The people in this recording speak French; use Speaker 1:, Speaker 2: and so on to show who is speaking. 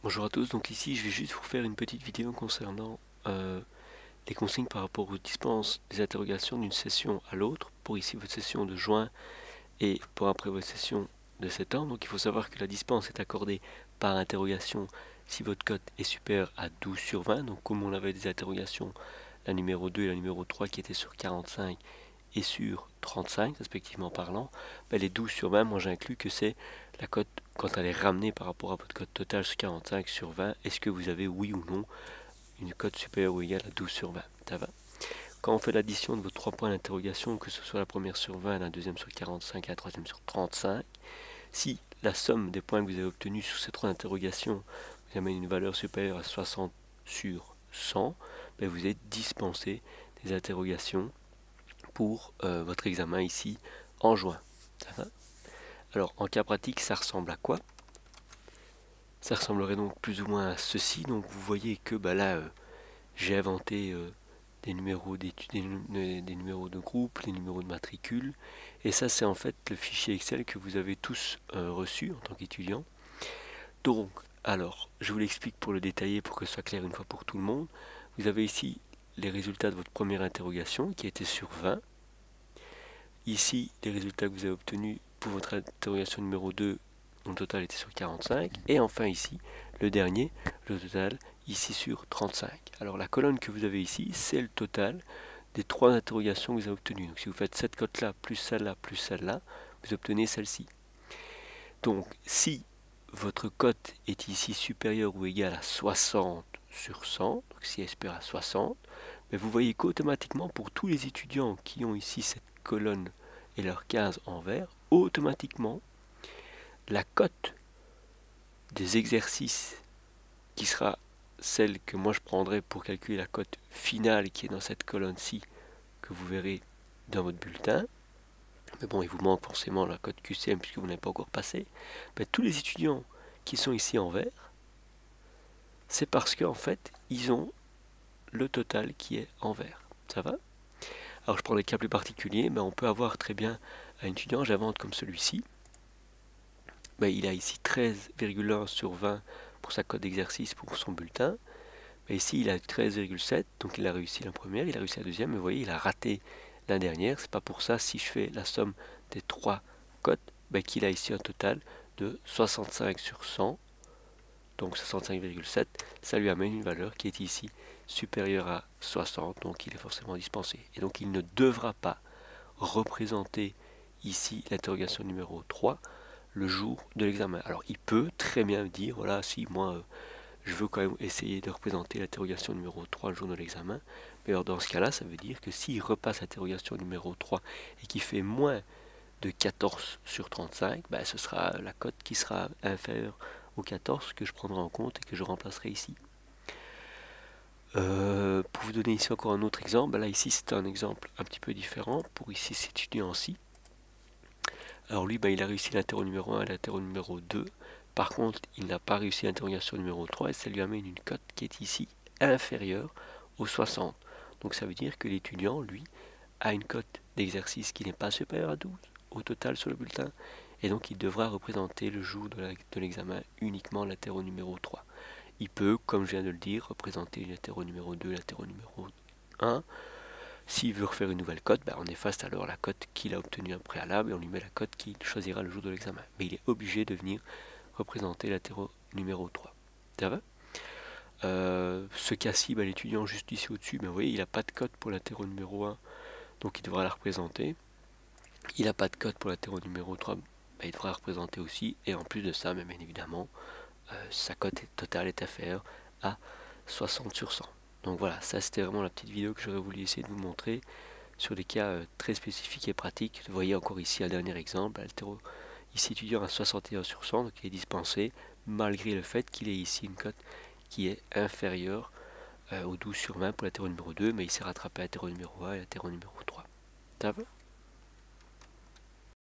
Speaker 1: Bonjour à tous, donc ici je vais juste vous faire une petite vidéo concernant les consignes par rapport aux dispenses des interrogations d'une session à l'autre, pour ici votre session de juin et pour après votre session de septembre. Donc il faut savoir que la dispense est accordée par interrogation si votre cote est supérieure à 12 sur 20, donc comme on avait des interrogations, la numéro 2 et la numéro 3 qui étaient sur 45 et sur 35 respectivement parlant, les 12 sur 20, moi j'inclus que c'est la cote quand elle est ramenée par rapport à votre cote totale sur 45 sur 20, est-ce que vous avez oui ou non une cote supérieure ou égale à 12 sur 20. Ça va. Quand on fait l'addition de vos 3 points d'interrogation, que ce soit la première sur 20, la deuxième sur 45 et la troisième sur 35, si la somme des points que vous avez obtenus sur ces 3 interrogations vous amène une valeur supérieure à 60 sur 100, vous êtes dispensé des interrogations pour votre examen ici en juin. Ça va. Alors en cas pratique, ça ressemble à quoi? Ça ressemblerait donc plus ou moins à ceci. Donc vous voyez que là j'ai inventé des numéros des numéros de groupe, des numéros de matricule, et ça c'est en fait le fichier Excel que vous avez tous reçu en tant qu'étudiant. Donc alors je vous l'explique pour le détailler pour que ce soit clair une fois pour tout le monde. Vous avez ici les résultats de votre première interrogation qui était sur 20. Ici, les résultats que vous avez obtenus pour votre interrogation numéro 2, dont le total était sur 45. Et enfin ici, le dernier, le total, ici sur 35. Alors la colonne que vous avez ici, c'est le total des 3 interrogations que vous avez obtenues. Donc si vous faites cette cote-là, plus celle-là, vous obtenez celle-ci. Donc si votre cote est ici supérieure ou égale à 60 sur 100, donc si elle est supérieure à 60, vous voyez qu'automatiquement pour tous les étudiants qui ont ici cette colonne et leur case en vert, automatiquement la cote des exercices qui sera celle que moi je prendrai pour calculer la cote finale qui est dans cette colonne-ci que vous verrez dans votre bulletin, mais bon il vous manque forcément la cote QCM puisque vous n'avez pas encore passé, tous les étudiants qui sont ici en vert, c'est parce qu'en fait ils ont le total qui est en vert. Ça va? Alors je prends des cas plus particuliers, on peut avoir très bien un étudiant, j'invente comme celui-ci. Il a ici 13,1 sur 20 pour sa cote d'exercice pour son bulletin. Ici il a 13,7, donc il a réussi la première, il a réussi la deuxième, mais vous voyez il a raté la dernière. C'est pas pour ça si je fais la somme des 3 cotes, qu'il a ici un total de 65 sur 100, donc 65,7, ça lui amène une valeur qui est ici supérieure à 60, donc il est forcément dispensé. Et donc il ne devra pas représenter ici l'interrogation numéro 3 le jour de l'examen. Alors il peut très bien dire, voilà, si moi je veux quand même essayer de représenter l'interrogation numéro 3 le jour de l'examen, mais alors dans ce cas-là, ça veut dire que s'il repasse l'interrogation numéro 3 et qu'il fait moins de 14 sur 35, ce sera la cote qui sera inférieure au 14 que je prendrai en compte et que je remplacerai ici. Pour vous donner ici encore un autre exemple, là ici c'est un exemple un petit peu différent pour ici cet étudiant-ci. Alors lui il a réussi l'interro numéro 1 et l'interro numéro 2, par contre il n'a pas réussi l'interrogation numéro 3 et ça lui amène une cote qui est ici inférieure aux 60. Donc ça veut dire que l'étudiant lui a une cote d'exercice qui n'est pas supérieure à 12 au total sur le bulletin, et donc il devra représenter le jour de l'examen uniquement l'interro numéro 3. Il peut, comme je viens de le dire, représenter l'interro numéro 2, l'interro numéro 1. S'il veut refaire une nouvelle cote, on efface alors la cote qu'il a obtenue en préalable et on lui met la cote qu'il choisira le jour de l'examen. Mais il est obligé de venir représenter l'interro numéro 3. Ça va? Ce cas-ci, l'étudiant juste ici au-dessus, vous voyez, il n'a pas de cote pour l'interro numéro 1, donc il devra la représenter. Il n'a pas de cote pour l'interro numéro 3, il devra la représenter aussi. Et en plus de ça, bien évidemment, sa cote totale est inférieure à 60 sur 100. Donc voilà, ça c'était vraiment la petite vidéo que j'aurais voulu essayer de vous montrer sur des cas très spécifiques et pratiques. Vous voyez encore ici un dernier exemple, ici étudiant à 61 sur 100, donc il est dispensé, malgré le fait qu'il ait ici une cote qui est inférieure au 12 sur 20 pour l'interro numéro 2, mais il s'est rattrapé à l'interro numéro 1 et l'interro numéro 3. Ça va?